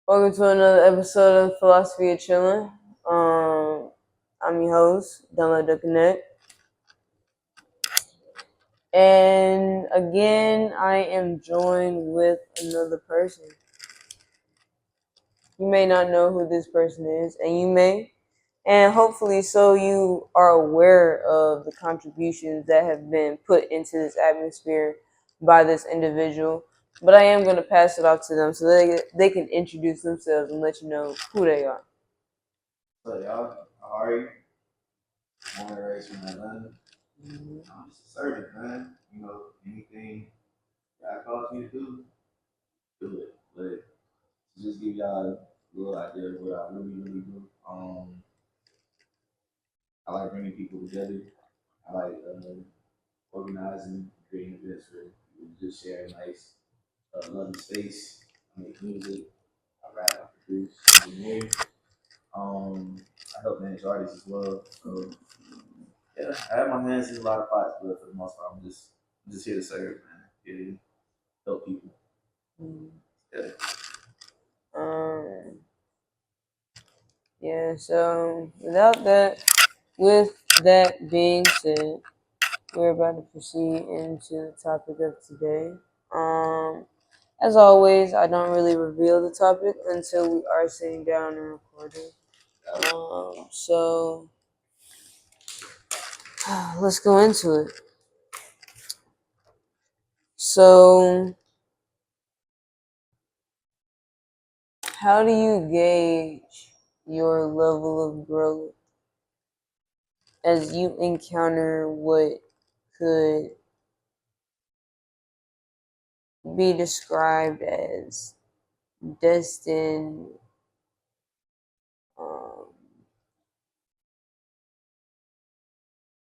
Welcome to another episode of Philosophy of Chillin. I'm your host, Don't Let Connect. And again, I am joined with another person. You may not know who this person is, and you may. And hopefully, so you are aware of the contributions that have been put into this atmosphere by this individual. But I am going to pass it off to them so they can introduce themselves and let you know who they are. So y'all, how are you? Born and raised from Atlanta. I'm just a servant, man. You know, anything God calls me to do it. But to just give y'all a little idea of what I really do. I like bringing people together. I like organizing, creating events for people to just share a nice, loving space. I make music. I rap, I produce, engineer. I help manage artists as well. So yeah, I have my hands in a lot of pots, but for the most part, I'm just here to serve, man. Here to help people. Yeah. Um, yeah, so with that being said, we're about to proceed into the topic of today. As always, I don't really reveal the topic until we are sitting down and recording. So let's go into it. So, how do you gauge your level of growth as you encounter what could be described as destined um,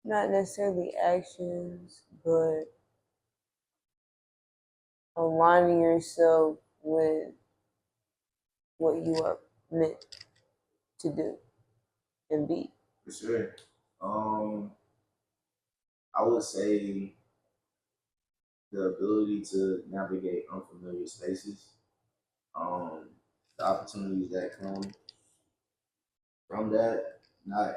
not necessarily actions, but aligning yourself with what you are meant to do and be? For sure. Um, I would say the ability to navigate unfamiliar spaces, the opportunities that come from that, not,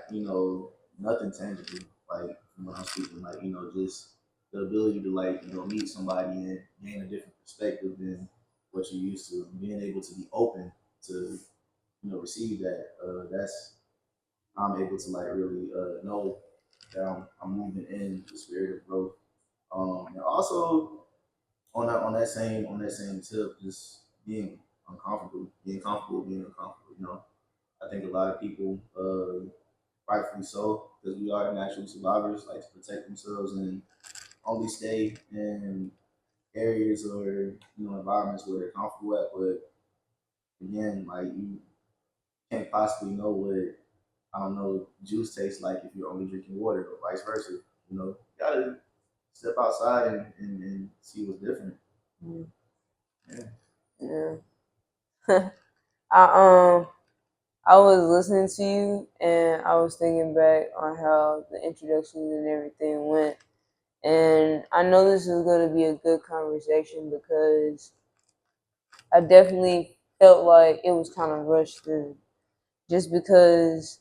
nothing tangible, like when I'm speaking, like, just the ability to, like, meet somebody and gain a different perspective than what you're used to, and being able to be open to, receive that. That's how I'm able to, like, really know that I'm moving in the spirit of growth. And also on that same tip, just being uncomfortable. I think a lot of people, rightfully so, because we are natural survivors, like to protect themselves and only stay in areas or environments where they're comfortable at. But again, like, you can't possibly know what, I don't know, juice tastes like if you're only drinking water, or vice versa. You gotta step outside and see what's different. Mm. Yeah. Yeah. I I was listening to you and I was thinking back on how the introductions and everything went. And I know this is going to be a good conversation because I definitely felt like it was kind of rushed through. Just because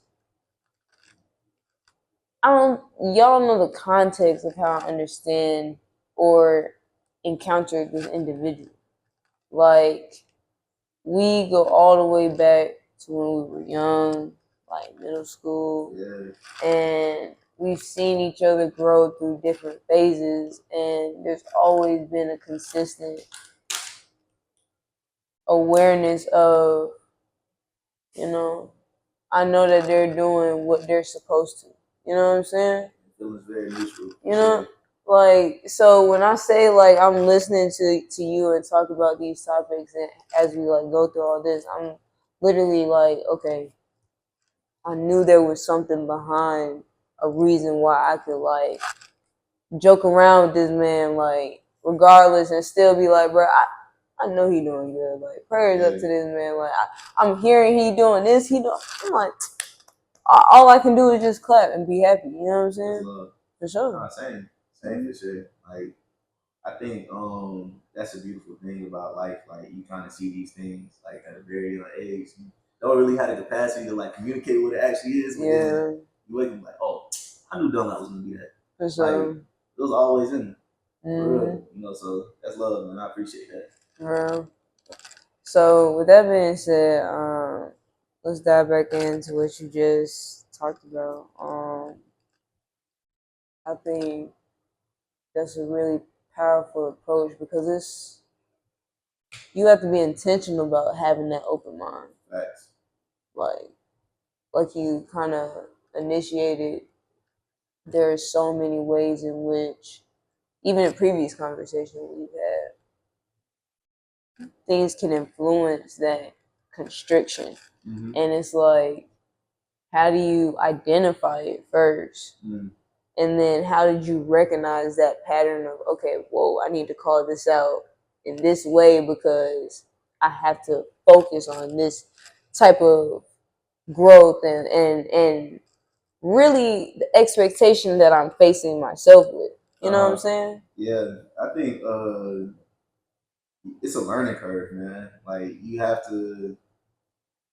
y'all don't know the context of how I understand or encountered this individual. Like, we go all the way back to when we were young, like middle school, and we've seen each other grow through different phases, and there's always been a consistent awareness of, you know, I know that they're doing what they're supposed to. You know what I'm saying? It feels very neutral. You know, like, so when I say, like, I'm listening to you and talk about these topics, and as we like go through all this, I'm literally like, okay, I knew there was something behind a reason why I could like joke around with this man, like, regardless, and still be like, bro, I know he doing good. Like, prayers up to this man. Like, I'm hearing he doing this. I'm like, all I can do is just clap and be happy. You know what I'm saying? Love. For sure. Same for sure. Like, I think that's a beautiful thing about life. Like you kind of see these things like at a very young age. You don't really have the capacity to like communicate what it actually is, but then you wake up like, oh, I knew Dunlop was gonna be that. For Like sure. it was always in for real, you know. So that's love, man. I appreciate that. So with that being said, let's dive back into what you just talked about. I think that's a really powerful approach because you have to be intentional about having that open mind. Facts. Like you kind of initiated. There are so many ways in which, even in previous conversations we've had, things can influence that constriction. Mm-hmm. And it's like, how do you identify it first? Mm. And then how did you recognize that pattern of, okay, whoa, I need to call this out in this way because I have to focus on this type of growth and really the expectation that I'm facing myself with. You know what I'm saying? Yeah, I think it's a learning curve, man. Like you have to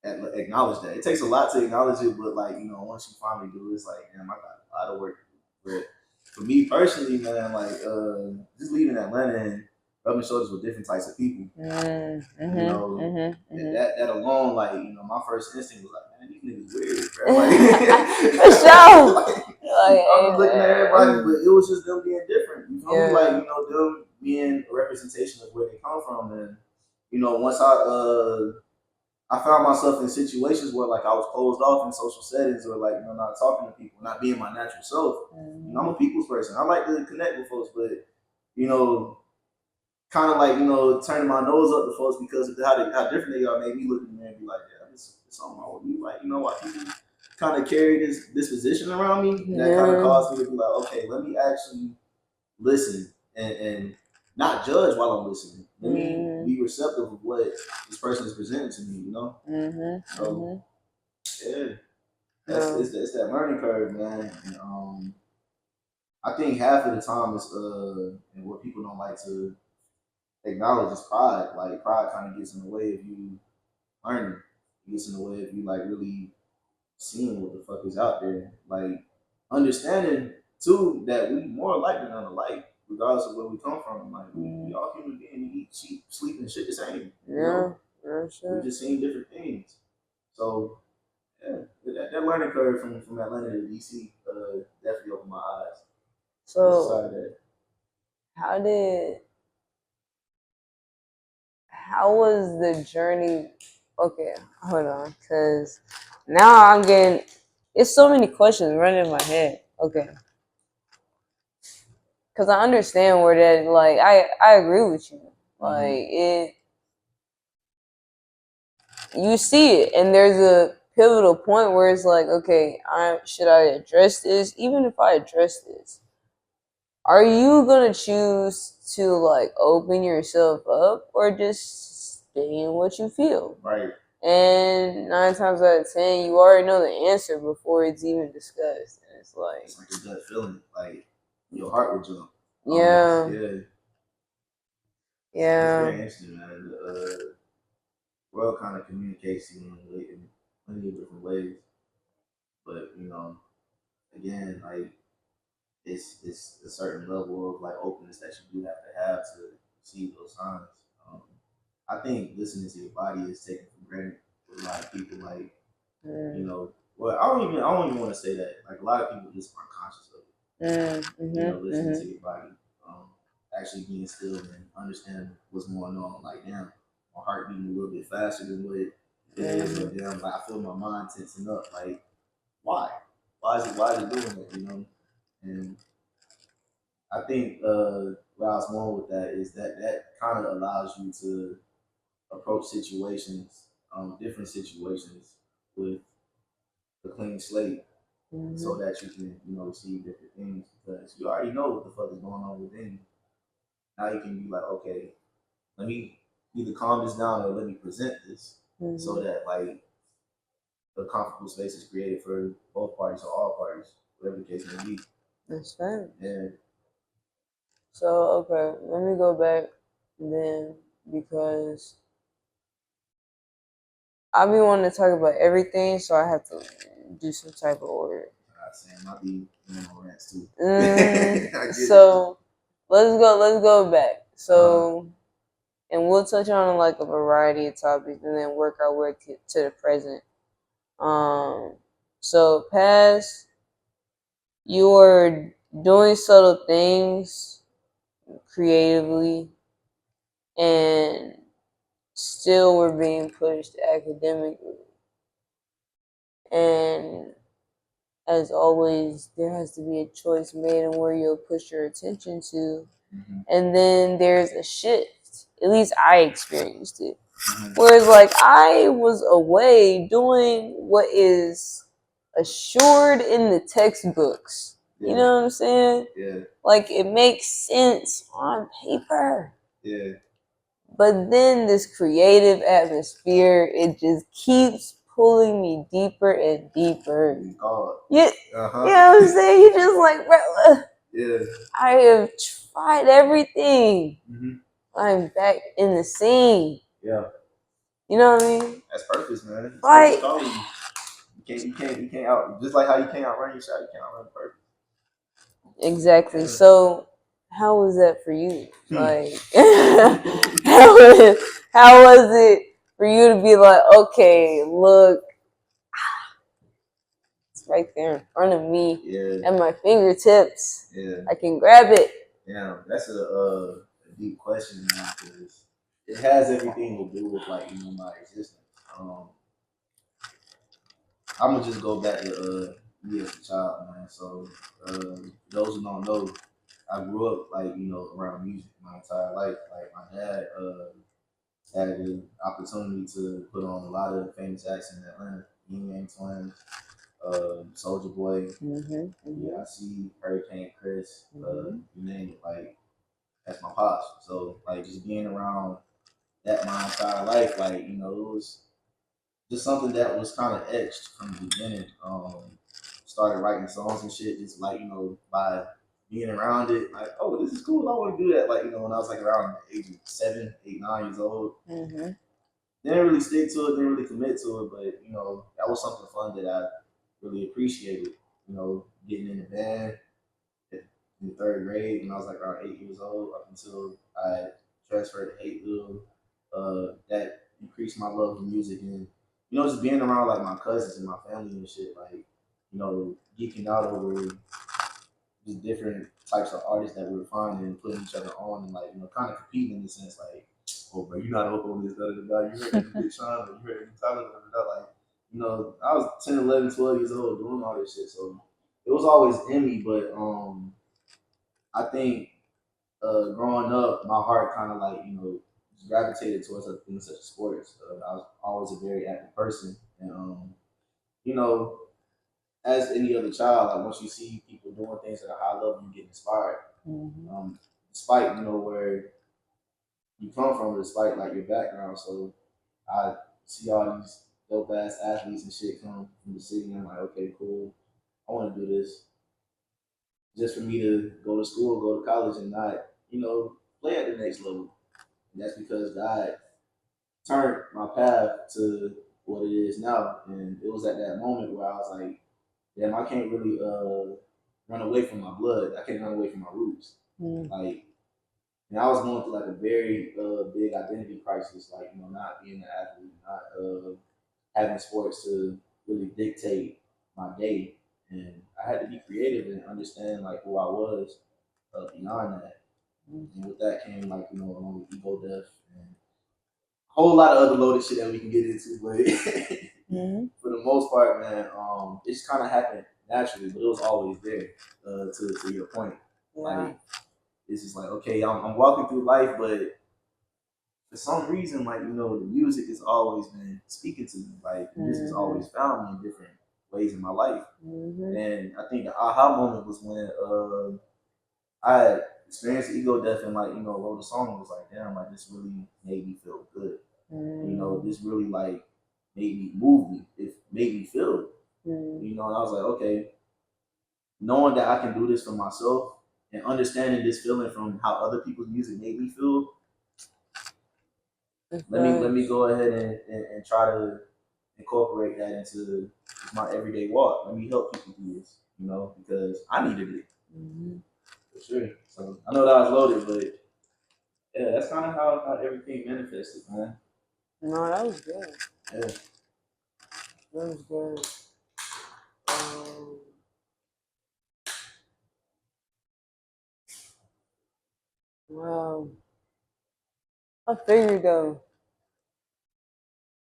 acknowledge that. It takes a lot to acknowledge it, but like, you know, once you finally do it, it's like, damn, I got a lot of work to do. But for me personally, man, like just leaving Atlanta and rubbing shoulders with different types of people. You know, that alone, like, you know, my first instinct was like, man, these niggas weird, bro. Like, for sure. Like, I was looking at everybody, but it was just them being different. You feel me? Like, you know, them being a representation of where they come from. And, you know, once I found myself in situations where like I was closed off in social settings or like, you know, not talking to people, not being my natural self. You know, I'm a people's person. I like to connect with folks, but, you know, kind of like, you know, turning my nose up to folks because of how different they are made me look in there and be like, yeah, it's something wrong with me. Like, you know, why people kind of carry this position around me, and that kind of caused me to be like, okay, let me actually listen and not judge while I'm listening. Let me be receptive of what this person is presenting to me, you know? So, yeah, it's that learning curve, man. And, I think half of the time it's, and what people don't like to acknowledge is pride. Like, pride kind of gets in the way of you learning. It gets in the way of you, like, really seeing what the fuck is out there. Like, understanding, too, that we more alike than unlike, regardless of where we come from. Like, we all human beings, we eat, sleep, and shit the same. You know? Sure. We're just seeing different things. So, yeah, that learning curve from Atlanta to DC definitely opened my eyes. So, how was the journey? Okay, hold on, because now I'm getting, it's so many questions running in my head. Okay. Because I understand where that, like, I agree with you. Like, you see it, and there's a pivotal point where it's like, okay, should I address this? Even if I address this, are you gonna choose to like open yourself up or just stay in what you feel? Right. And 9 times out of 10, you already know the answer before it's even discussed. And it's like a gut feeling, like your heart will jump. Yeah. It's very interesting, man. The world kind of communicates to you in plenty of different ways, but you know, again, like it's a certain level of like openness that you do have to see those signs. I think listening to your body is taken for granted with a lot of people. Like, you know, well, I don't even want to say that. Like, a lot of people just aren't conscious of it. You know, listening to your body, actually being still and understanding what's going on. Like, damn, my heart beating a little bit faster than what it is. Or damn, like I feel my mind tensing up. Like, why? Why is it doing that? You know, and I think where I was going with that is that kind of allows you to approach situations, different situations, with a clean slate, so that you can, you know, see different things because you already know what the fuck is going on within you. Now you can be like, okay, let me either calm this down or let me present this so that like a comfortable space is created for both parties or all parties, whatever the case may be. That's right. Yeah. So okay, let me go back then because I be wanting to talk about everything, so I have to do some type of order. Sam, I'll be on rants too. So let's go back. So and we'll touch on like a variety of topics and then work our way to the present. So past, you were doing subtle things creatively and still were being pushed academically. And as always, there has to be a choice made on where you'll push your attention to. Mm-hmm. And then there's a shift. At least I experienced it. Whereas, like, I was away doing what is assured in the textbooks. Yeah. You know what I'm saying? Yeah. Like, it makes sense on paper. Yeah. But then this creative atmosphere, it just keeps pulling me deeper and deeper. Yeah, uh-huh. You know what I'm saying? You're just like, bro, yeah. I have tried everything. Mm-hmm. I'm back in the scene. Yeah. You know what I mean? That's purpose, man. Like, you can't out, just like how you can't outrun your shot, you can't outrun purpose. Exactly. Yeah. So, how was that for you? Like, how was it for you to be like, okay, look, it's right there in front of me, yeah, at my fingertips. Yeah, I can grab it. Yeah, that's a deep question, man, because it has everything to do with like my existence. I'm gonna just go back to me as a child, man. So those who don't know, I grew up like around music my entire life. Like my dad had the opportunity to put on a lot of famous acts in Atlanta. Yin Yang Twins, Soldier Boy, yeah, I see Hurricane Chris, you name it, like that's my pops. So like just being around that my entire life, like it was just something that was kind of etched from the beginning. Started writing songs and shit, just like by being around it, like this is cool. I want to do that. Like when I was like around the age of 7, 8, 9 years old. Didn't really stick to it, didn't really commit to it, but that was something fun that I really appreciated. Getting in the band in third grade when I was like around 8 years old, up until I transferred to Hapeville. That increased my love of music and just being around like my cousins and my family and shit, like geeking out over just different types of artists that we were finding and putting each other on and like kind of competing in the sense like, oh bro, you're not up on this, da da da. You heard this Big Sean, or you heard this Tyler, da da da. Like I was 10, 11, 12 years old doing all this shit, so it was always in me. But I think growing up, my heart kind of like gravitated towards other things such as sports. I was always a very active person, and you know, as any other child, like once you see people doing things at a high level, you get inspired. Despite where you come from, despite like your background. So I see all these dope ass athletes and shit come from the city, and I'm like, okay, cool. I want to do this just for me to go to school, go to college, and not play at the next level. And that's because God turned my path to what it is now. And it was at that moment where I was like, damn, I can't really run away from my blood. I can't run away from my roots. Like, and I was going through like a very big identity crisis, like, not being an athlete, not having sports to really dictate my day. And I had to be creative and understand like who I was beyond that. And with that came like, along with ego death and a whole lot of other loaded shit that we can get into. But for the most part, man, it just kind of happened naturally, but it was always there. To your point, like it's just like okay, I'm walking through life, but for some reason, like the music has always been speaking to me. Like the music has always found me in different ways in my life, and I think the aha moment was when I had experienced ego death and like wrote a song and was like, damn, like this really made me feel good. This really like made me move me. It made me feel it. And I was like, okay, knowing that I can do this for myself and understanding this feeling from how other people's music made me feel. Let me go ahead and try to incorporate that into my everyday walk. Let me help people do this, because I needed it. Mm-hmm. For sure. So I know that was loaded, but yeah, that's kind of how everything manifested, man. No, that was good. Yeah. That was good. Wow. I figured though,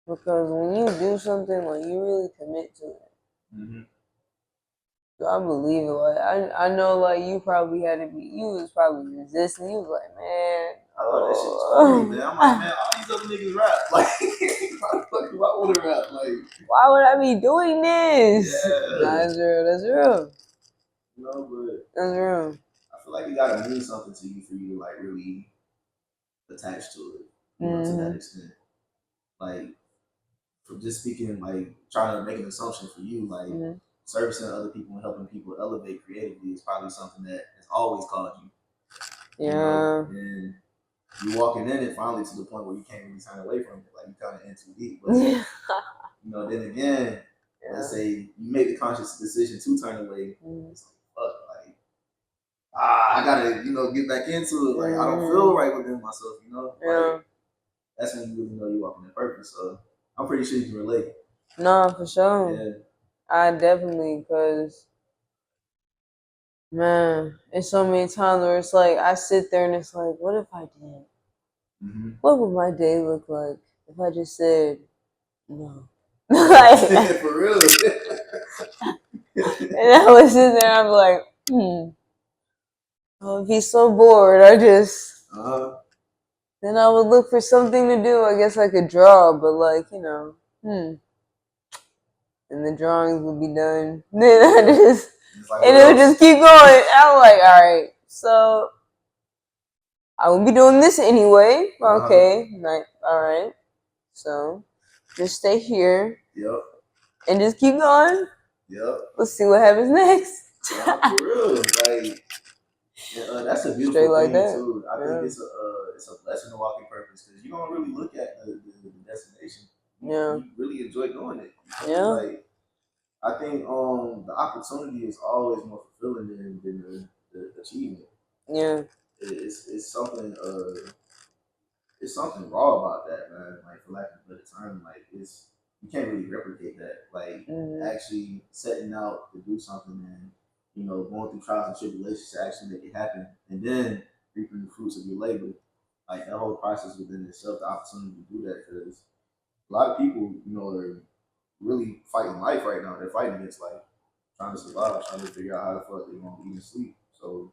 because when you do something, like you really commit to it. Mm-hmm. So I believe it. Like I know, like you probably had to be. You was probably resisting. You was like, man. Oh, that shit was funny, man. I'm like, man, all these other niggas rap. Like, why would I rap? Like, why would I be doing this? Yeah. Nah, that's real. That's real. But that's real. I feel like it gotta mean something to you for you to like really attach to it. To that extent. Like, from just speaking, like trying to make an assumption for you, like servicing other people and helping people elevate creatively is probably something that has always called you. Yeah. And you're walking in it finally to the point where you can't really turn away from it. Like you kind of in too deep. But then again, let's say you make the conscious decision to turn away. It's like, fuck, like I gotta, get back into it. Like I don't feel right within myself, Like that's when you really know you're walking in purpose. So I'm pretty sure you can relate. No, for sure. Yeah. I definitely, because man, it's so many times where it's like I sit there and it's like, what if I did? Mm-hmm. What would my day look like if I just said no? Like, for real. And I was sitting there, I'm like, I'll be so bored. I just then I would look for something to do. I guess I could draw, but like, and the drawings would be done. Then I just and it would just keep going. I'm like, all right, so I will be doing this anyway. Okay, all right. So just stay here. Yep. And just keep going. Yep. Let's see what happens next. For real, like that's a beautiful thing too. I think it's a blessing to walk in purpose because you don't really look at the destination. You really enjoy doing it. Like I think the opportunity is always more fulfilling than the achievement. Yeah. It's something it's something raw about that, man. Like for lack of a better term, like you can't really replicate that. Like actually setting out to do something and going through trials and tribulations to actually make it happen, and then reaping the fruits of your labor. Like that whole process within itself, the opportunity to do that, because a lot of people, are really fighting life right now. They're fighting against life, trying to survive, trying to figure out how the fuck they're gonna eat and sleep. So,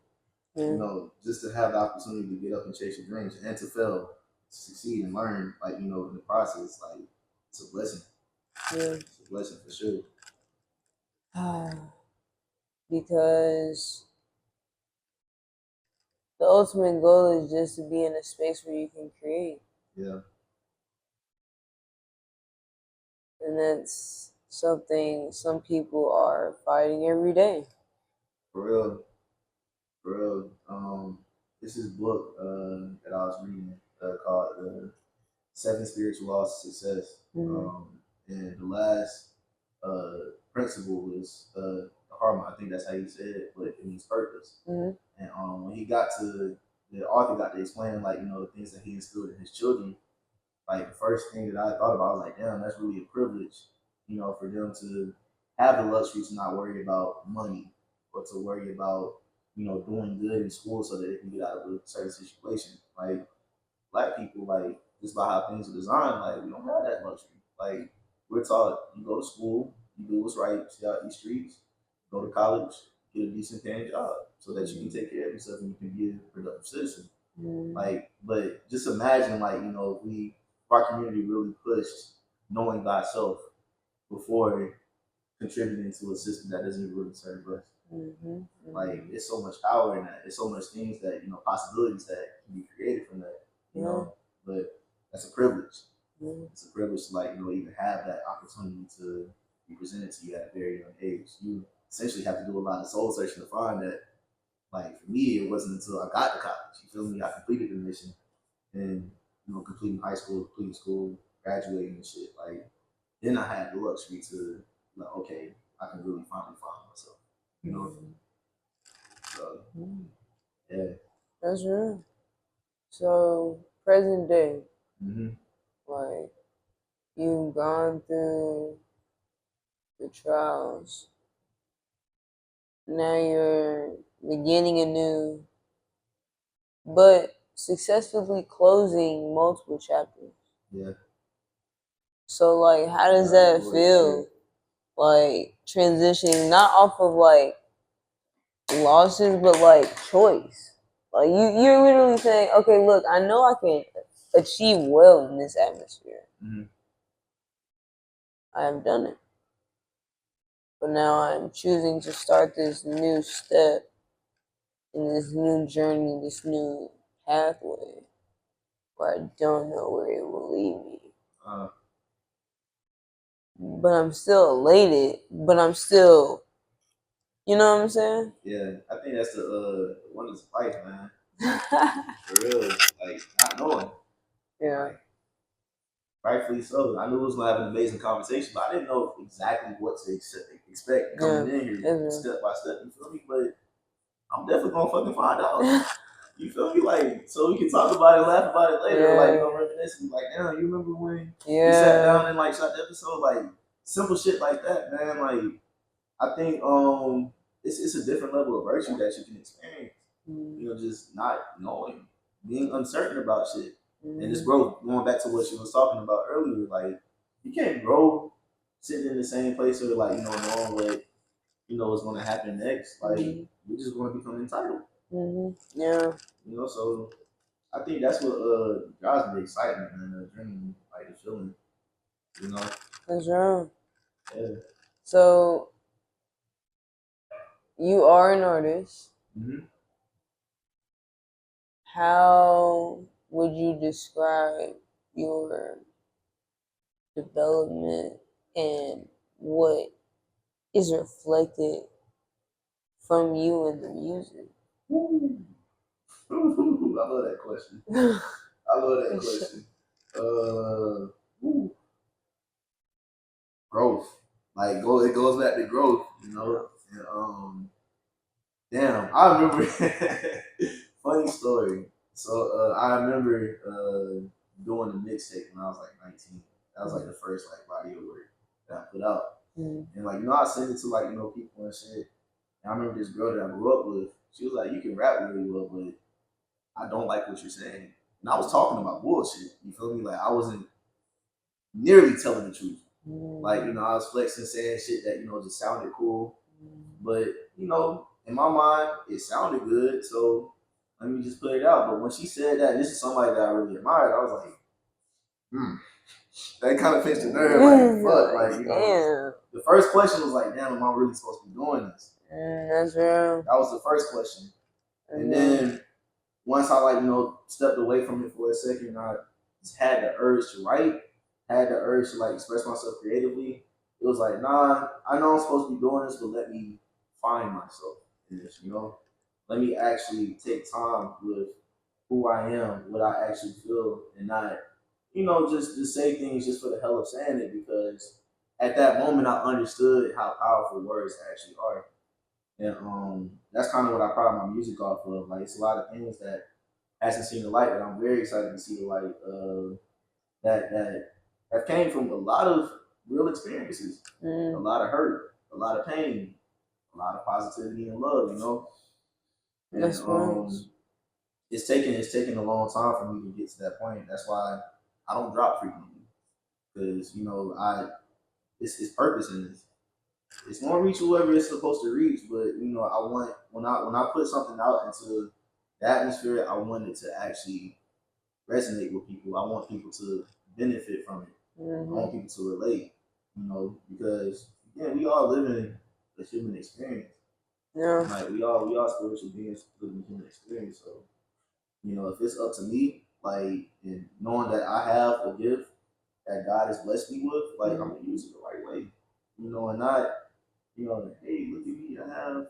just to have the opportunity to get up and chase your dreams and to fail, to succeed and learn, like, in the process, like, it's a blessing. Yeah. It's a blessing for sure. Because the ultimate goal is just to be in a space where you can create. Yeah. And that's something some people are fighting every day. For real. For real. This is a book that I was reading called Seven Spiritual Laws of Success. And the last principle is harmony. I think that's how you said it, but it means purpose. And when the author got to explain, like, the things that he instilled in his children, like the first thing that I thought about, I was like, damn, that's really a privilege, for them to have the luxury to not worry about money or to worry about, doing good in school so that they can get out of a certain situation. Like black people, like just by how things are designed, like we don't have that luxury. Like we're taught, you go to school, you do what's right, stay out these streets, go to college, get a decent paying job so that you can take care of yourself and you can be a productive citizen. Like, but just imagine, like, if our community really pushed knowing thyself before contributing to a system that doesn't really serve us. Like, it's so much power in that. It's so much things that, possibilities that can be created from that, but that's a privilege. It's a privilege to, like, even have that opportunity to be presented to you at a very young age. You essentially have to do a lot of soul searching to find that. Like for me, it wasn't until I got to college. You feel me? I completed the mission and completing high school, completing school, graduating and shit. Like then I had the luxury to like, okay, I can really finally find myself. You know? So yeah. That's real. So present day, Mm-hmm. like you've gone through the trials. Now you're beginning anew, but successfully closing multiple chapters. Yeah. So like how does that feel? Like transitioning not off of like losses but like choice. Like you're literally saying, okay, look, I know I can achieve well in this atmosphere. Mm-hmm. I have done it. But now I'm choosing to start this new step in this new journey, this new pathway where I don't know where it will lead me. But I'm still elated, but I'm still, you know what I'm saying? Yeah, I think that's the one is life, man. For real, like not knowing. Yeah. Like, rightfully so. I knew we was gonna have an amazing conversation, but I didn't know exactly what to expect coming in here, step by step. You feel me? But I'm definitely gonna fucking find out. You feel me? Like, so we can talk about it, laugh about it later, like reminisce. Like, damn, you remember when we sat down and like shot the episode? Like, simple shit like that, man. Like, I think it's a different level of virtue that you can experience. Just not knowing, being uncertain about shit. And this growth, going back to what you was talking about earlier, like you can't grow sitting in the same place or like, knowing what, what's gonna happen next. Like you just wanna become entitled. Yeah. So I think that's what drives me excitement and the adrenaline, like the feeling. That's right. Yeah. So you are an artist. Mm-hmm. How would you describe your development and what is reflected from you in the music? Ooh. I love that question. I love that question. Growth. Like it goes back to growth, And, damn, I remember funny story. So I remember doing a mixtape when I was like 19. That was like the first like body of work that I put out. And like, I sent it to like, people and shit. And I remember this girl that I grew up with, she was like, you can rap really well, but I don't like what you're saying. And I was talking about bullshit. You feel me? Like I wasn't nearly telling the truth. Like, I was flexing, saying shit that, just sounded cool. But, in my mind, it sounded good. So let me just put it out. But when she said that, and this is somebody that I really admired, I was like, that kind of pinched the nerve. Like, fuck. Like, the first question was like, damn, am I really supposed to be doing this? That's real. That was the first question. And then once I stepped away from it for a second, I just had the urge to write, had the urge to like express myself creatively. It was like, nah, I know I'm supposed to be doing this, but let me find myself in this, Let me actually take time with who I am, what I actually feel, and not, just say things just for the hell of saying it, because at that moment I understood how powerful words actually are. And that's kind of what I pride my music off of. Like it's a lot of things that hasn't seen the light that I'm very excited to see the light that have came from a lot of real experiences, a lot of hurt, a lot of pain, a lot of positivity and love, And it's taken a long time for me to get to that point. That's why I don't drop frequently, because it's purpose in this. It's gonna reach whoever it's supposed to reach, but I want when I put something out into the atmosphere, I want it to actually resonate with people. I want people to benefit from it. I want people to relate, because we all live in a human experience. Yeah. Like we all spiritual beings living a human experience. So, if it's up to me, like and knowing that I have a gift that God has blessed me with, like I'm gonna use it the right way. And not, hey, look at me, I have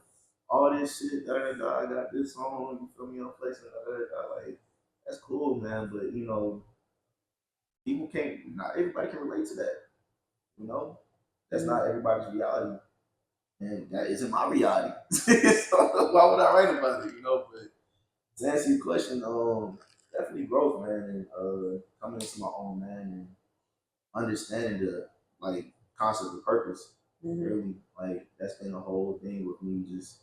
all this shit, I got this song, you feel me, I'm flexing, like, that's cool, man, but, people can't, not everybody can relate to that, you know? That's not everybody's reality, and that isn't my reality. So why would I write about it, But to answer your question, definitely growth, man, and coming into my own, man, and understanding the, like, concept of purpose, really, like, that's been the whole thing with me just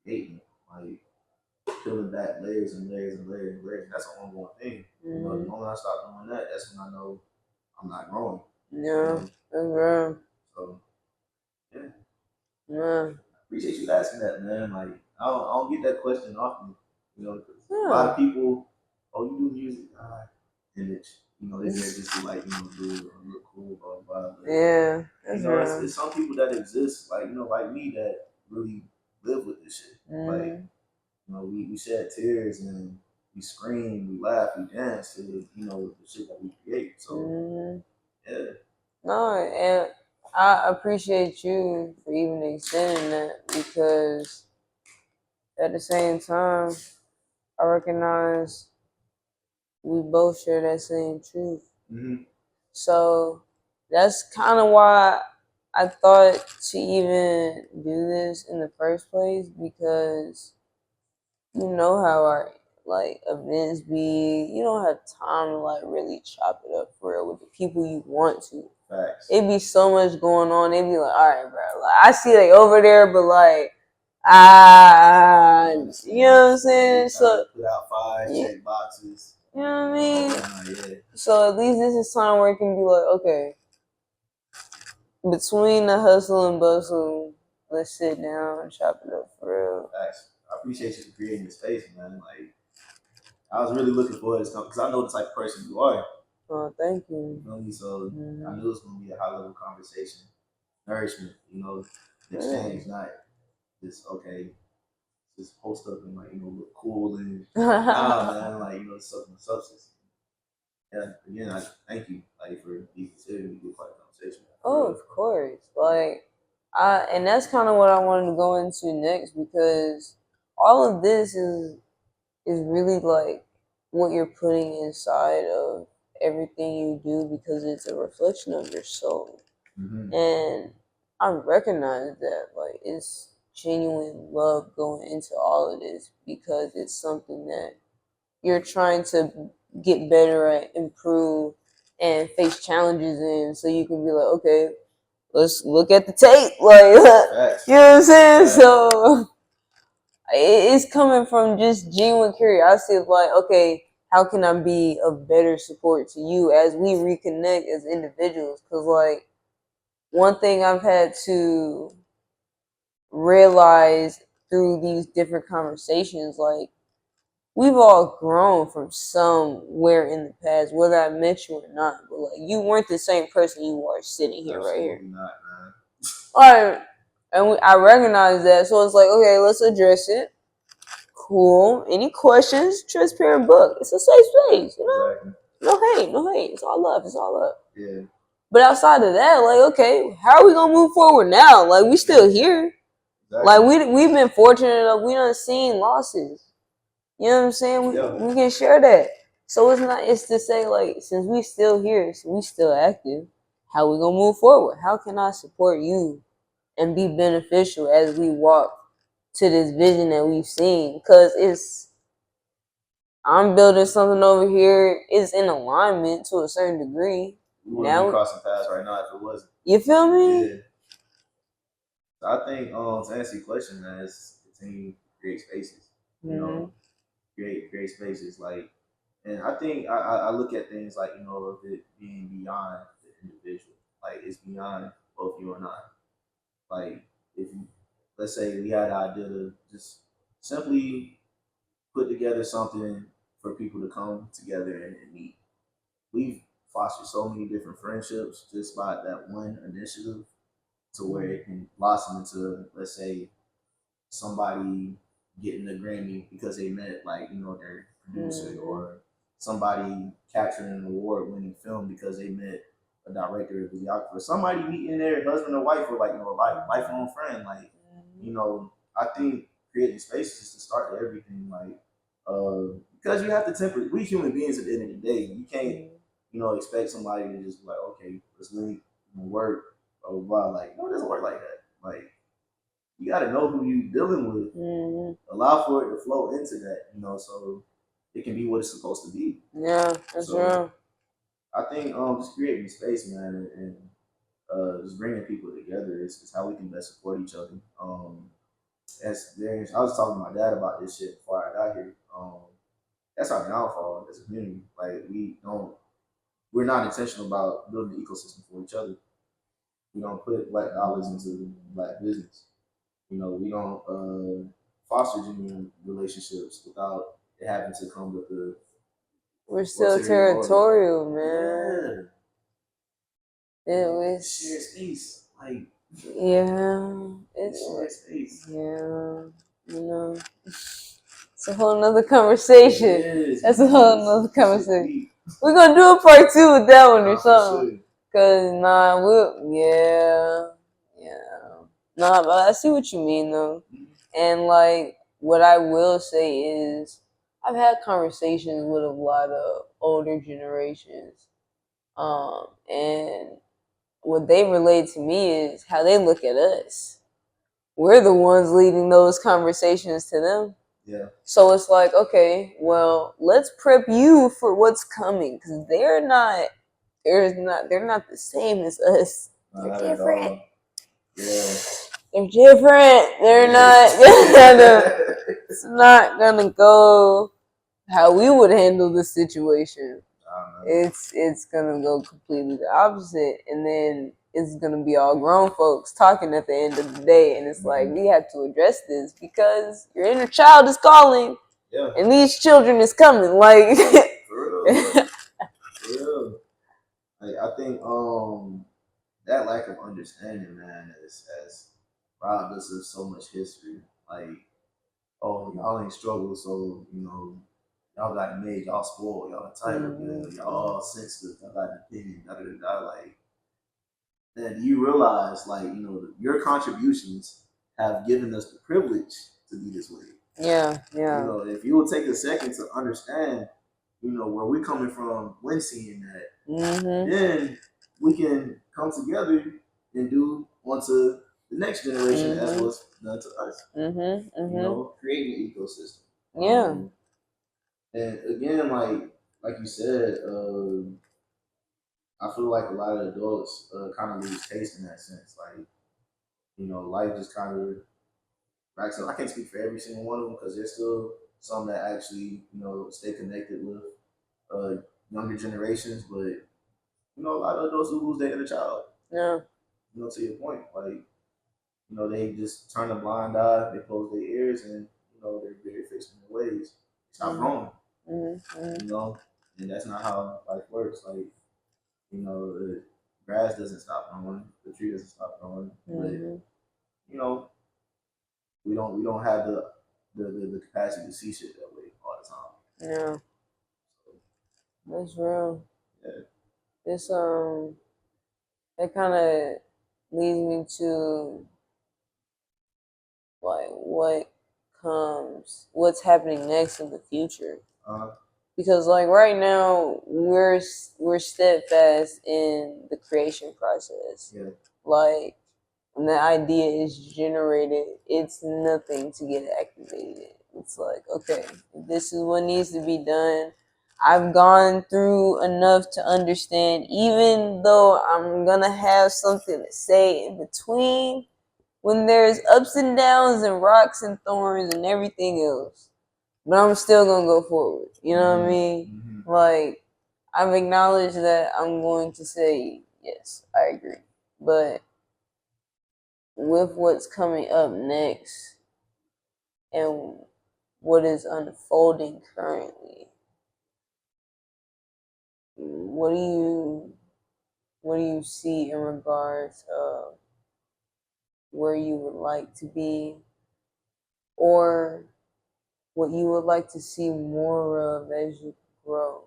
hating, like, peeling back layers and layers and layers and layers. That's an ongoing thing. The moment I stop doing that, that's when I know I'm not growing. Yeah, that's right. So, yeah. Yeah. Appreciate you asking that, man. Like, I don't get that question often, a lot of people, oh, you do music, image. They just be like, do look cool, blah, blah, blah. Yeah, that's right. It's some people that exist, like, like me, that really live with this shit. Like, we shed tears and we scream, we laugh, we dance to the shit that we create. So yeah. No, and I appreciate you for even extending that, because at the same time, I recognize we both share that same truth. So that's kind of why I thought to even do this in the first place, because you know how our like events be. You don't have time to like really chop it up for real with the people you want to. Facts. It be so much going on. They be like, all right, bro. Like, I see they over there, but like, you know what I'm saying? So put out fires, check boxes. You know what I mean? Yeah. So at least this is time where it can be like, okay, between the hustle and bustle, let's sit down and chop it up for real. Facts. I appreciate you for creating the space, man. Like, I was really looking forward to this because I know the type of person you are. Oh, thank you. You know me? So I knew it was going to be a high level conversation, nourishment. Exchange, not just okay, just post up and like look cool and nah, man, like something substance. Yeah, again, I thank you like for being considering me to be part of the conversation. Oh, of course. Like, and that's kind of what I wanted to go into next, because all of this is really like what you're putting inside of everything you do, because it's a reflection of your soul. And I recognize that like it's genuine love going into all of this, because it's something that you're trying to get better at, improve, and face challenges in, so you can be like, okay, let's look at the tape, like you know what I'm saying? So it's coming from just genuine curiosity of like, okay, how can I be of better support to you as we reconnect as individuals? Because like one thing I've had to realize through these different conversations, like we've all grown from somewhere in the past, whether I met you or not. But like you weren't the same person you are sitting here. Absolutely right here. Not, man. All right, and I recognize that, so it's like, okay, let's address it. Cool. Any questions? Transparent book. It's a safe space, Exactly. No hate. It's all love. It's all love. Yeah. But outside of that, like, okay, how are we gonna move forward now? Like, we still here. Exactly. Like, we've been fortunate enough. We done seen losses. You know what I'm saying? We can share that. So it's to say, like, since we still here, so we still active, how we gonna move forward? How can I support you and be beneficial as we walk to this vision that we've seen? Because I'm building something over here. It's in alignment to a certain degree. We wouldn't be crossing paths right now if it wasn't. You feel me? Yeah. So I think to answer your question, man, is continue to create spaces. Create spaces like, and I think I look at things like of it being beyond the individual. Like it's beyond both you and I. Like if you, let's say we had the idea to just simply put together something for people to come together and meet. We've fostered so many different friendships just by that one initiative, to where it can blossom into, let's say, somebody getting a Grammy because they met their producer, or somebody capturing an award-winning film because they met a director or videographer, somebody meeting their husband or wife, or like a lifelong friend. Like I think creating spaces to start everything. Like, because you have to temper. We human beings at the end of the day. You can't, expect somebody to just be like, okay, let's link, work, blah blah blah. Like, no, it doesn't work like that. Like, you got to know who you dealing with. Allow for it to flow into that, so it can be what it's supposed to be. Yeah, that's true. I think just creating space, man, and just bringing people together is how we can best support each other. I was talking to my dad about this shit before I got here. That's our downfall as a community. Like we're not intentional about building an ecosystem for each other. We don't put black dollars into black business. We don't foster genuine relationships without it having to come with the. We're still territorial, man. Yeah. It was shared space, like. Yeah, shared space. Yeah, it's a whole nother conversation. That's a whole nother conversation. We're gonna do a part 2 with that one or something. Cause nah, but I see what you mean though, and like what I will say is, I've had conversations with a lot of older generations, and what they relate to me is how they look at us. We're the ones leading those conversations to them. Yeah. So it's like, okay, well, let's prep you for what's coming, because they're not the same as us. They're different. Yeah. They're different. They're not it's not gonna go how we would handle the situation. It's gonna go completely the opposite, and then it's gonna be all grown folks talking at the end of the day, and it's like, we have to address this because your inner child is calling, and these children is coming. Like, for real. For real. Like, I think that lack of understanding, man, has robbed us of so much history. Like, oh, y'all ain't struggled, so y'all got it made, y'all spoiled, y'all entitled, y'all all sensitive, y'all got an opinion, da da da. Like, then you realize, like, your contributions have given us the privilege to be this way. Yeah. If you will take a second to understand, where we're coming from when seeing that, then we can come together and do onto the next generation as was done to us. Creating an ecosystem. Yeah. And again, like you said, I feel like a lot of adults kind of lose taste in that sense. Like, life just kind of. Like, so I can't speak for every single one of them because there's still some that actually, stay connected with younger generations. But a lot of those who lose their inner child. Yeah. To your point, like, they just turn a blind eye, they close their ears, and they're very fixed in their ways. Stop growing. And that's not how life works. Like, the grass doesn't stop growing, the tree doesn't stop growing, but we don't have the capacity to see shit that way all the time. Yeah. That's real. Yeah. It's that kind of leads me to like what's happening next in the future. Because like right now we're steadfast in the creation process. Yeah. Like, when the idea is generated, it's nothing to get activated. It's like, okay, this is what needs to be done. I've gone through enough to understand, even though I'm gonna have something to say in between, when there's ups and downs and rocks and thorns and everything else, but I'm still gonna go forward. You know what I mean? Like, I've acknowledged that I'm going to say, yes, I agree. But with what's coming up next and what is unfolding currently, what do you see in regards of where you would like to be, or what you would like to see more of as you grow?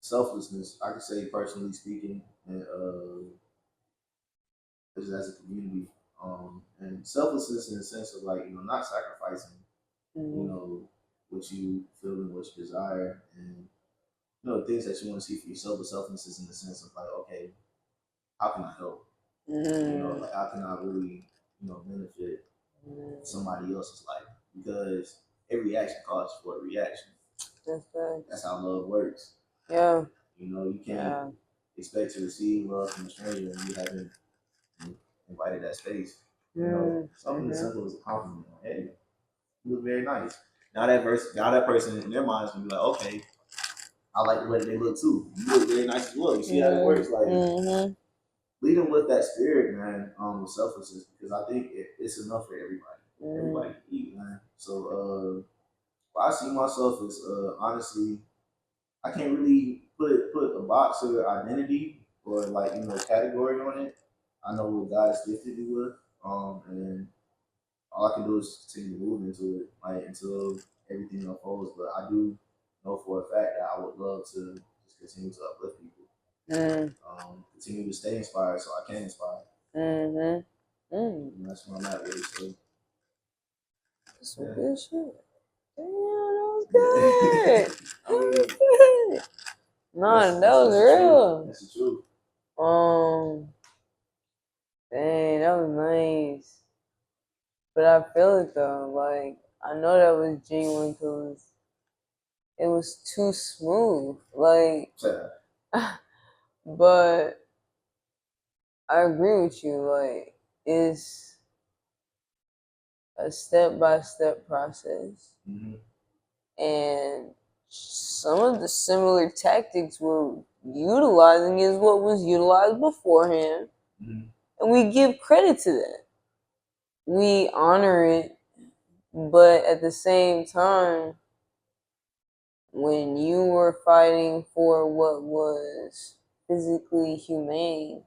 Selflessness, I could say, personally speaking, and just as a community, And selflessness in the sense of like, not sacrificing, Mm-hmm. what you feel and what you desire, and things that you want to see for yourself. But selflessness is in the sense of like, okay, how can I help? Mm-hmm. Like how can I really, benefit somebody else's life? Because every action calls for a reaction. That's right. That's how love works. Yeah. You can't expect to receive love from a stranger and you haven't invited that space. Something as simple as a compliment. Hey, you look very nice. Now that person in their minds can be like, okay, I like the way that they look too. You look very nice as well. You see how it works? Like leading with that spirit, man, with selflessness, because I think it's enough for everybody. Everybody can eat, man. So I see myself as honestly, I can't really put a box or identity or like category on it. I know what God has gifted me with, and all I can do is continue to move into it, like until everything unfolds. But I do know for a fact that I would love to just continue to uplift people, continue to stay inspired, so I can inspire. And that's where I'm at with it. So, that's some good shit. Damn, that was good. That was good. No, that was real. That's the truth. Dang, that was nice. But I feel it though. Like I know that was genuine because it was too smooth. Like, but I agree with you. Like, it's a step-by-step process, and some of the similar tactics we're utilizing is what was utilized beforehand, and we give credit to that. We honor it, but at the same time, when you were fighting for what was physically humane,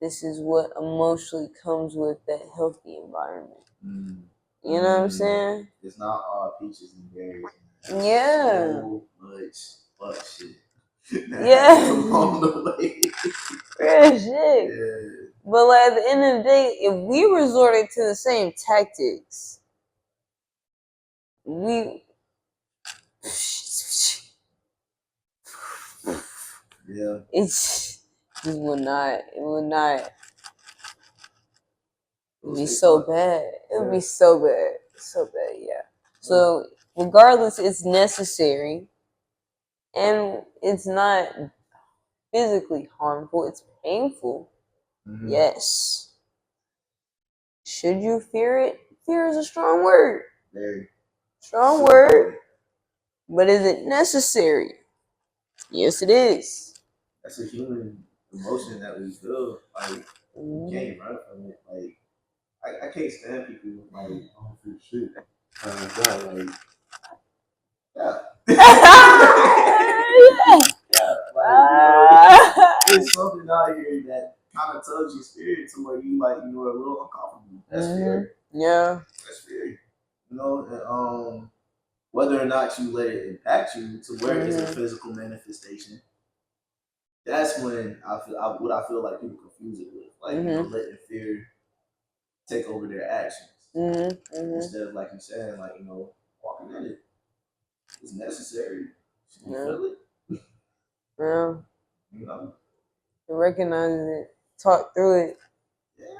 this is what emotionally comes with that healthy environment. You know what I'm saying? It's not all peaches and berries. Yeah. So much fuck shit. Yeah. Along the way. Real shit. Yeah. But like at the end of the day, if we resorted to the same tactics, we it would not. It would be so bad. It would be so bad. So bad, yeah. So regardless, it's necessary and it's not physically harmful, it's painful. Yes. Should you fear it? Fear is a strong word. Very strong word. But is it necessary? Yes, it is. That's a human emotion that we feel. Like, you can't run from it. Like, I can't stand people like, I don't feel shit. God, like, there's something out here that kind of tugs your spirit to where you like you are a little uncomfortable. That's fear. Yeah. That's fear. And, whether or not you let it impact you to where it's a physical manifestation, that's when what I feel like people confuse it with, like letting fear take over their actions instead of like you saying, like walking in it. It's necessary. You feel it. Yeah. Recognize it, talk through it. Yeah.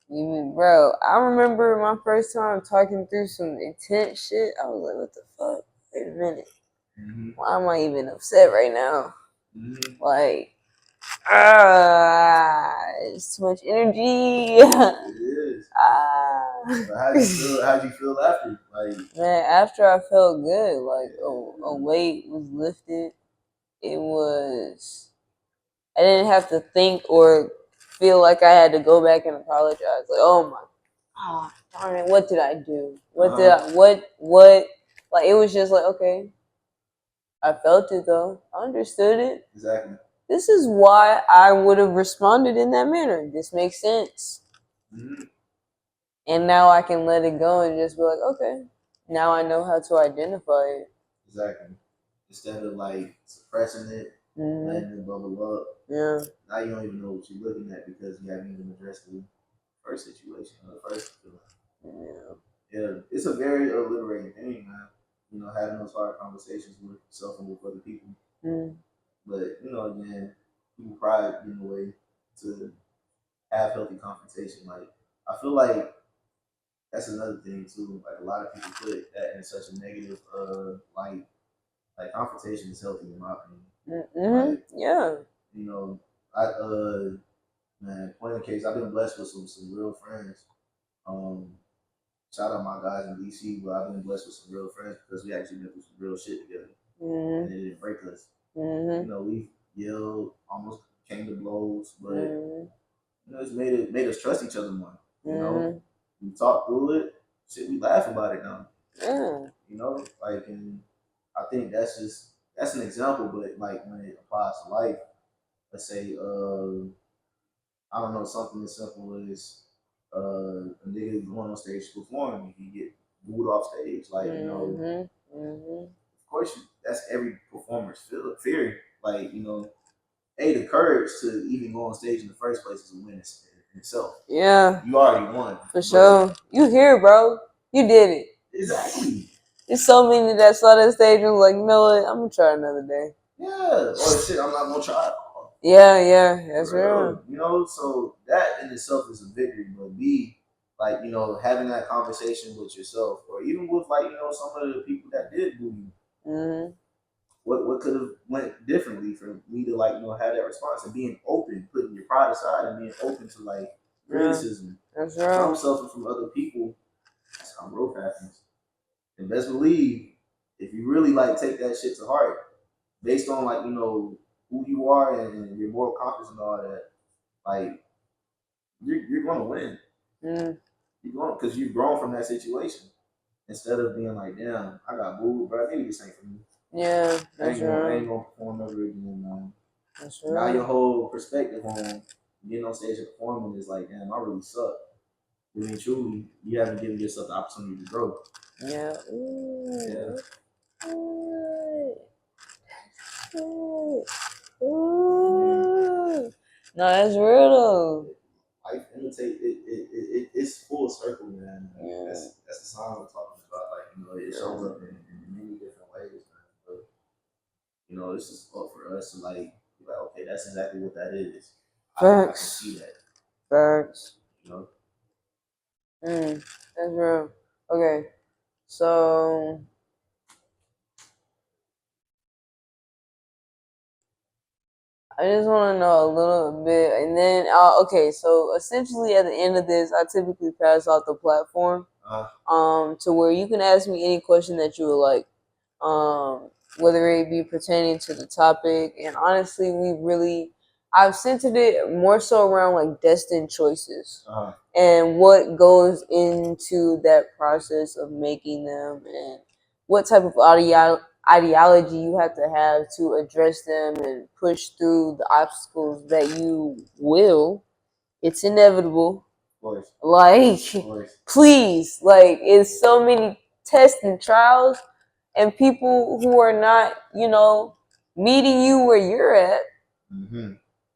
Bro, I remember my first time talking through some intense shit. I was like, what the fuck? Wait a minute. Why am I even upset right now? Like, it's too much energy. It is. How'd you feel after? Like, man, after I felt good, like a weight was lifted. It was. I didn't have to think or feel like I had to go back and apologize. Like, oh my, darn it, what did I do? What did I? What? Like, it was just like, okay, I felt it though. I understood it. Exactly. This is why I would have responded in that manner. This makes sense. And now I can let it go and just be like, okay, now I know how to identify it. Exactly. Instead of like suppressing it, letting it bubble up. Yeah. Now you don't even know what you're looking at because you haven't even addressed the first situation, the first feeling. Yeah. Yeah, it's a very liberating thing, man. You know, having those hard conversations with yourself and with other people. Mm. But you know, again, people pride in a way to have healthy confrontation. Like I feel like that's another thing too. Like a lot of people put that in such a negative like confrontation is healthy in my opinion. Mm-hmm. Like Yeah. you know, I man, point in case I've been blessed with some real friends. Um Shout out my guys in DC, but I've been blessed with some real friends because we actually been through some real shit together. And it didn't break us. You know, we yelled, almost came to blows, but you know, it's made us trust each other more. You know, we talk through it, shit, we laugh about it now. You know, like, and I think that's an example, but like when it applies to life, let's say, I don't know, something as simple as a nigga going on stage performing, he get booed off stage, like you know. Of course, that's every performer's fear. Like you know, the courage to even go on stage in the first place is a win in itself. Yeah. You already won. For sure. You here, bro. You did it. Exactly. There's so many that saw that stage and was like, you know what? I'm gonna try another day. Yeah. Or shit, I'm not gonna try it. Yeah, that's real. You know, so that in itself is a victory. But B, like, you know, having that conversation with yourself, or even with like, you know, some of the people that did boo you. What could have went differently for me to like, you know, have that response and being open, putting your pride aside and being open to like criticism from self and from other people. That's how growth happens. And best believe, if you really like take that shit to heart, based on like, you know, who you are and your moral compass and all that, like you're gonna win. You're going because you've grown from that situation. Instead of being like, damn, I got booed, bro. Maybe this ain't for me. Yeah, that's I ain't gonna perform ever again, man. That's right. Now your whole perspective on getting on stage and performing is like, damn, I really suck. I mean, truly, you haven't given yourself the opportunity to grow. Yeah. Yeah. No, that's real though. Life imitate it's full circle, man. Yeah. That's the song we're talking about. Like, you know, it shows up in many different ways, man. But you know, it's just up for us to like be like, okay, that's exactly what that is. I can see that. Facts. You know? That's real. Okay. So I just want to know a little bit, and then okay. So essentially, at the end of this, I typically pass out the platform, to where you can ask me any question that you would like, whether it be pertaining to the topic. And honestly, I've centered it more so around like destined choices and what goes into that process of making them, and what type of ideology you have to have to address them and push through the obstacles that you will. It's inevitable. Like, please, like, it's so many tests and trials, and people who are not, you know, meeting you where you're at.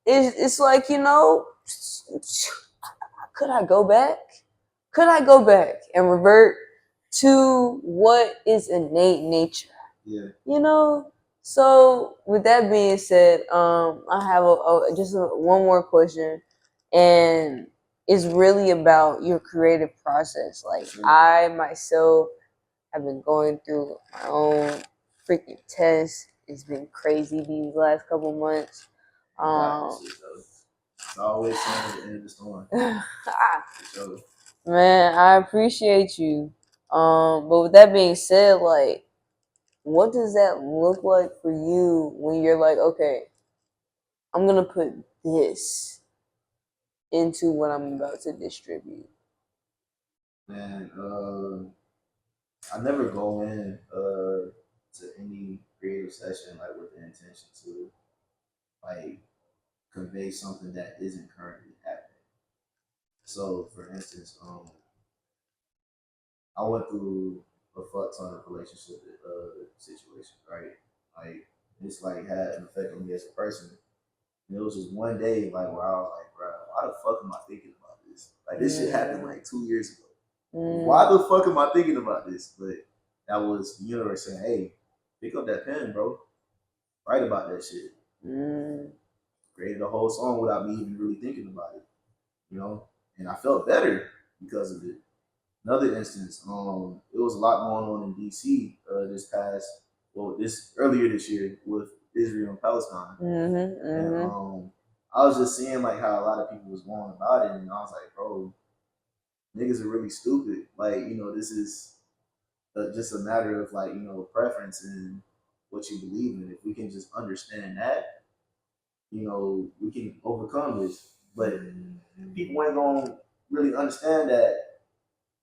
It's like, you know, could I go back? Could I go back and revert to what is innate nature? Yeah. You know? So with that being said, I have one more question, and it's really about your creative process. Like, I myself have been going through my own freaking test. It's been crazy these last couple months. It's always at the end of the storm. Man, I appreciate you. But with that being said, like, what does that look like for you when you're like, okay, I'm gonna put this into what I'm about to distribute? Man, I never go in to any creative session like with the intention to like convey something that isn't currently happening. So, for instance, I went through a fuck ton of relationship situations, right? Like it's like had an effect on me as a person. And it was just one day like where I was like, bro, why the fuck am I thinking about this? this. Like this shit happened like 2 years ago. Mm. Why the fuck am I thinking about this? But that was the universe saying, hey, pick up that pen, bro. Write about that shit. Created a whole song without me even really thinking about it. You know? And I felt better because of it. Another instance, it was a lot going on in DC this earlier this year with Israel and Palestine. And I was just seeing like how a lot of people was going about it, and I was like, bro, niggas are really stupid. Like, this is just a matter of like, preference and what you believe in. If we can just understand that, we can overcome this. But people ain't gonna really understand that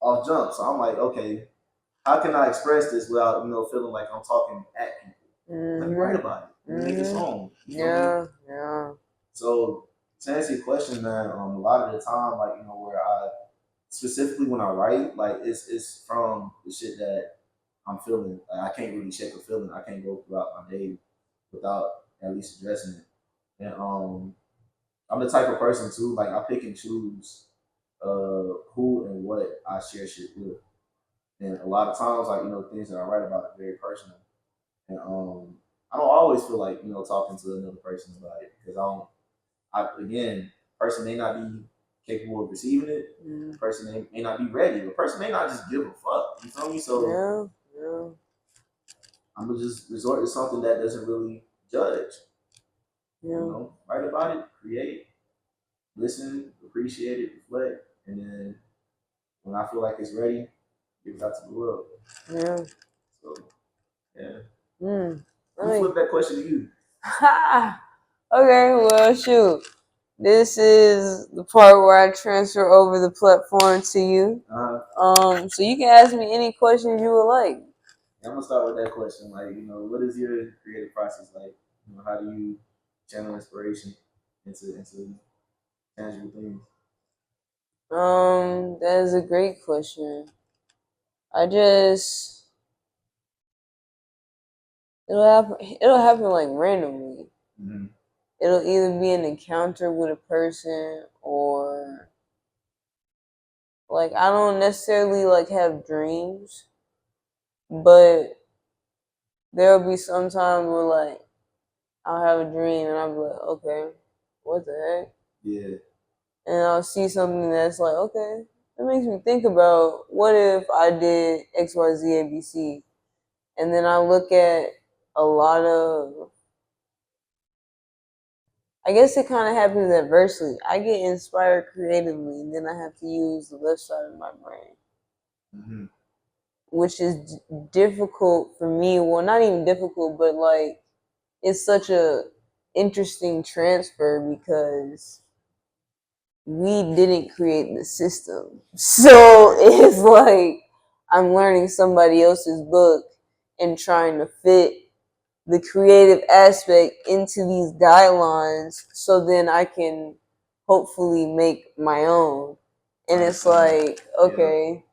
off jump. So I'm like, okay, how can I express this without, feeling like I'm talking at people? Let me write about it. Let me make a song. Yeah. So to answer your question, man, a lot of the time, like, where I specifically when I write, like it's from the shit that I'm feeling. Like, I can't really shake a feeling. I can't go throughout my day without at least addressing it. And I'm the type of person too, like I pick and choose who and what I share shit with. And a lot of times, like, things that I write about are very personal. And I don't always feel like, talking to another person about it because again, person may not be capable of receiving it. Person may not be ready. The person may not just give a fuck. You feel me? So I'm gonna just resort to something that doesn't really judge. Write about it, create, listen, appreciate it, reflect, and then when I feel like it's ready, give it out to the world. Yeah. So, yeah. Let me flip that question to you. Okay, well, shoot. This is the part where I transfer over the platform to you. So you can ask me any questions you would like. I'm gonna start with that question. Like, what is your creative process like? How do you channel inspiration into tangible things? That is a great question. It'll happen like randomly. It'll either be an encounter with a person or like I don't necessarily like have dreams, but there'll be some times where like I'll have a dream and I'll be like, okay, what the heck? Yeah. And I'll see something that's like, okay, that makes me think about what if I did X, Y, Z, A, B, C, and then I look at a lot of. I guess it kind of happens adversely. I get inspired creatively, and then I have to use the left side of my brain, which is difficult for me. Well, not even difficult, but like it's such a interesting transfer because we didn't create the system. So it's like I'm learning somebody else's book and trying to fit the creative aspect into these guidelines so then I can hopefully make my own. And it's like, okay,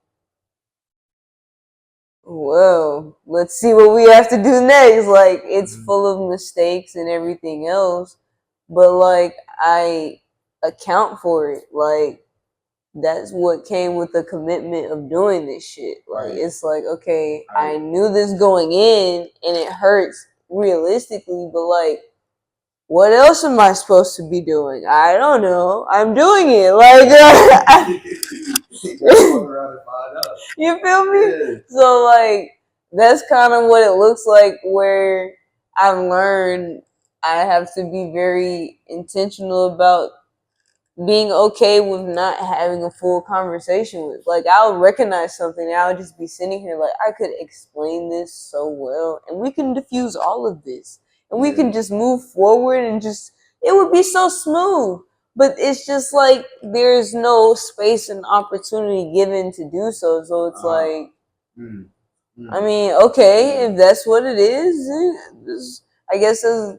well, let's see what we have to do next. Like, it's full of mistakes and everything else, but like, I account for it. Like, that's what came with the commitment of doing this shit. Like, it's like, okay, I knew this going in and it hurts realistically, but like, what else am I supposed to be doing? I don't know. I'm doing it. Like, you feel me? Yeah. So, like, that's kind of what it looks like where I've learned I have to be very intentional about being okay with not having a full conversation with. Like, I'll recognize something and I'll just be sitting here like, I could explain this so well and we can diffuse all of this and we can just move forward and just, it would be so smooth. But it's just like there's no space and opportunity given to do so. So it's like, I mean, okay, if that's what it is, I guess that's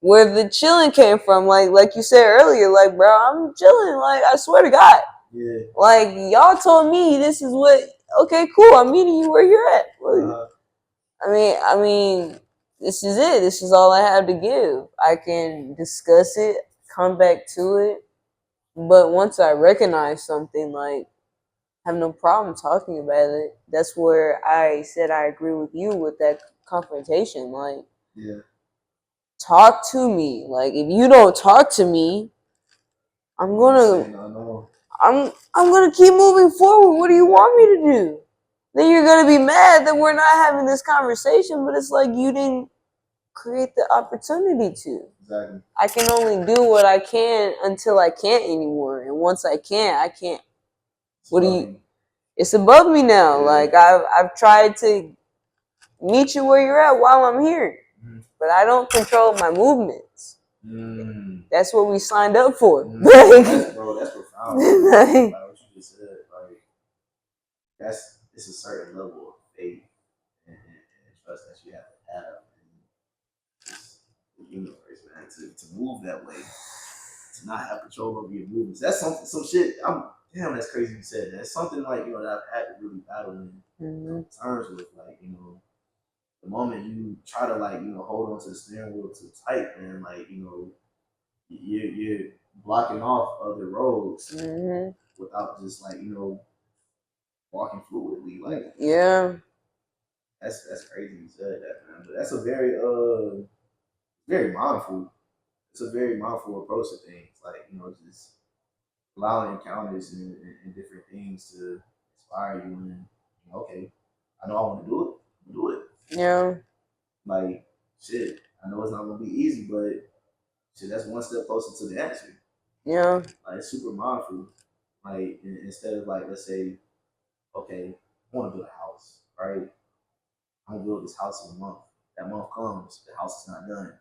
where the chilling came from. Like you said earlier, like, bro, I'm chilling. Like, I swear to God. Yeah. Like, y'all told me this is what, okay, cool, I'm meeting you where you're at. Like, I mean, this is it. This is all I have to give. I can discuss it, come back to it, But once I recognize something, like, I have no problem talking about it. That's where I said I agree with you with that confrontation. Like, Yeah. talk to me. Like, if you don't talk to me, I'm gonna I'm gonna keep moving forward. What do you want me to do? Then you're gonna be mad that we're not having this conversation, but it's like you didn't create the opportunity to. Exactly. I can only do what I can until I can't anymore. And once I can't, I can't. What do you It's above me now. Yeah. Like I've tried to meet you where you're at while I'm here. Mm-hmm. But I don't control my movements. That's what we signed up for. That's profound. Like what you just said, like it's a certain level of faith and trust that you have to have in the universe, man, to move that way, to not have control over your movements. That's some shit. Damn, that's crazy you said that. It's something like, that I've had to really battle in terms with, like, the moment you try to, like, hold on to the steering wheel too tight, man, like, you're blocking off other roads without just, like, walking fluidly. Like, yeah, that's crazy you said that, man. But that's a very very mindful. It's a very mindful approach to things. Like, just allowing encounters and different things to inspire you. And okay, I know I want to do it. Yeah. Like, shit, I know it's not gonna be easy, but shit, that's one step closer to the answer. Yeah. Like, it's super mindful. Like, instead of, like, let's say, okay, I want to build a house, right? I'm gonna build this house in a month. That month comes, the house is not done.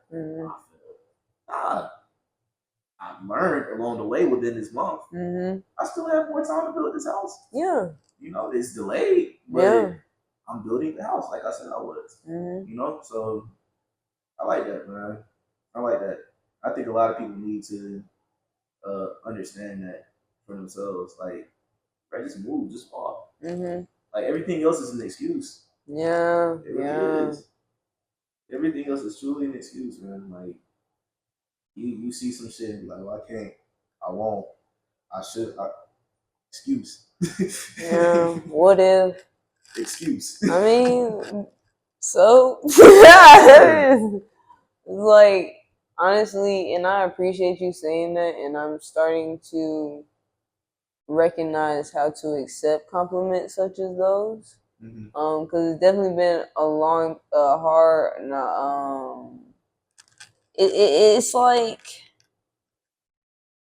I've learned along the way within this month. I still have more time to build this house. Yeah. It's delayed, but I'm building the house like I said I was. So I like that, man. I like that. I think a lot of people need to understand that for themselves. Like, right, just move, just walk. Like, everything else is an excuse. Yeah. It really is. Everything else is truly an excuse, man. Like, you see some shit and be like, well, I can't, I won't, I should, excuse. Yeah. What if? Excuse. I mean, so like, honestly, and I appreciate you saying that, and I'm starting to recognize how to accept compliments such as those. Because it's definitely been a long, hard, it's like,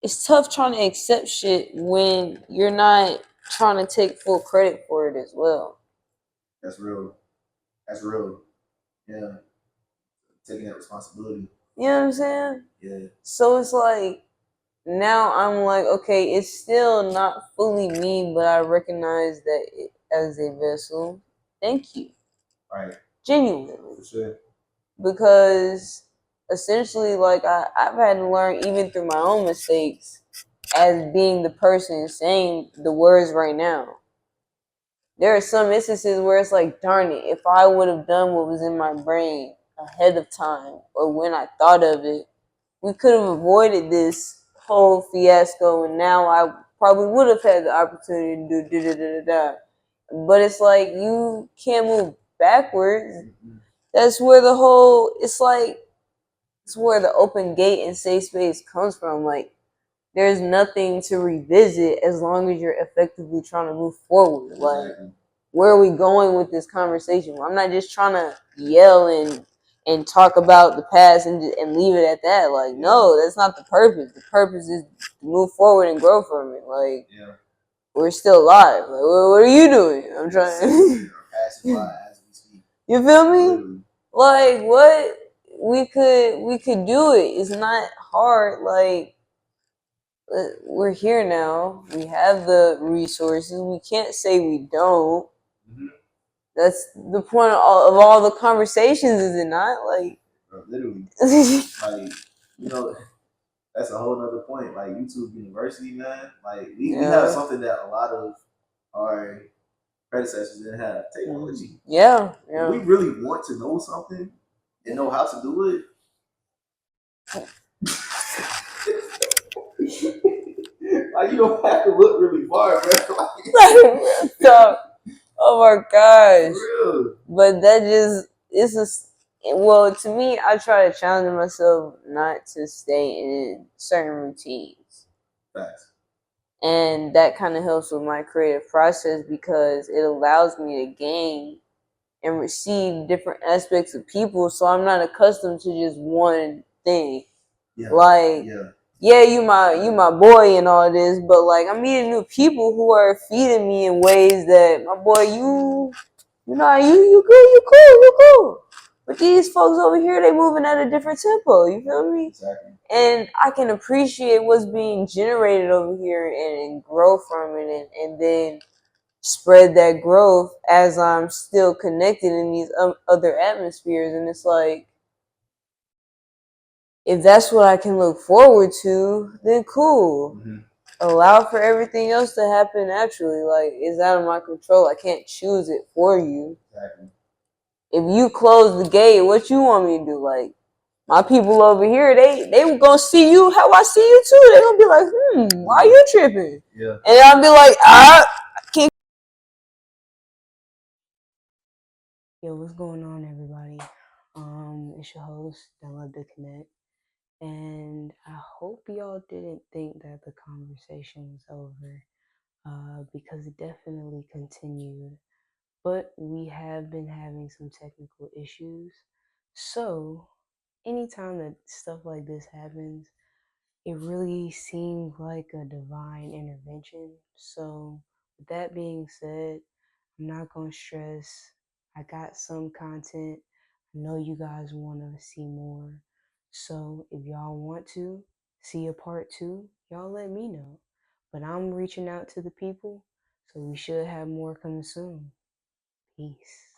it's tough trying to accept shit when you're not trying to take full credit for it as well. That's real. Yeah. Taking that responsibility. You know what I'm saying? Yeah. So it's like, now I'm like, okay, it's still not fully me, but I recognize that as a vessel. Thank you. Right. Genuinely. For sure. Because essentially, like, I've had to learn, even through my own mistakes, as being the person saying the words right now. There are some instances where it's like, darn it, if I would have done what was in my brain ahead of time, or when I thought of it, we could have avoided this whole fiasco, and now I probably would have had the opportunity to do da-da-da-da-da. But it's like, you can't move backwards. That's where it's where the open gate and safe space comes from. Like, there's nothing to revisit as long as you're effectively trying to move forward. Like, where are we going with this conversation? I'm not just trying to yell and talk about the past and leave it at that. Like, no, that's not the purpose. The purpose is to move forward and grow from it. Like, we're still alive. Like, what are you doing? I'm trying. You feel me? Like, what we could do it. It's not hard. Like, we're here now. We have the resources. We can't say we don't. That's the point of all the conversations, is it not? Like, literally. Like, that's a whole nother point. Like, YouTube University, man. Like, we have something that a lot of our predecessors didn't have. Technology. Yeah. If we really want to know something and know how to do it, Like you don't have to look really far, bro. Like, so, oh my gosh. Real. But that just it's a well to me. I try to challenge myself not to stay in certain routines. Facts. And that kind of helps with my creative process because it allows me to gain and receive different aspects of people, so I'm not accustomed to just one thing. Yeah. Like, yeah, you my boy and all this, but like I'm meeting new people who are feeding me in ways that my boy, you know, you cool. But these folks over here, they moving at a different tempo. You feel me? Exactly. And I can appreciate what's being generated over here and grow from it, and then spread that growth as I'm still connected in these other atmospheres. And it's like, if that's what I can look forward to, then cool. Mm-hmm. Allow for everything else to happen naturally. Like, it's out of my control. I can't choose it for you. Exactly. If you close the gate, what you want me to do? Like, my people over here, they gonna see you how I see you too. They gonna be like, why you tripping? Yeah. And I'll be like, I can't. Yo, what's going on, everybody? It's your host, I Love to Connect, and I hope y'all didn't think that the conversation was over, because it definitely continued. But we have been having some technical issues, so anytime that stuff like this happens, it really seemed like a divine intervention. So, with that being said, I'm not going to stress. I got some content. I know you guys want to see more. So, if y'all want to see a part two, y'all let me know. But I'm reaching out to the people, so we should have more coming soon. Peace.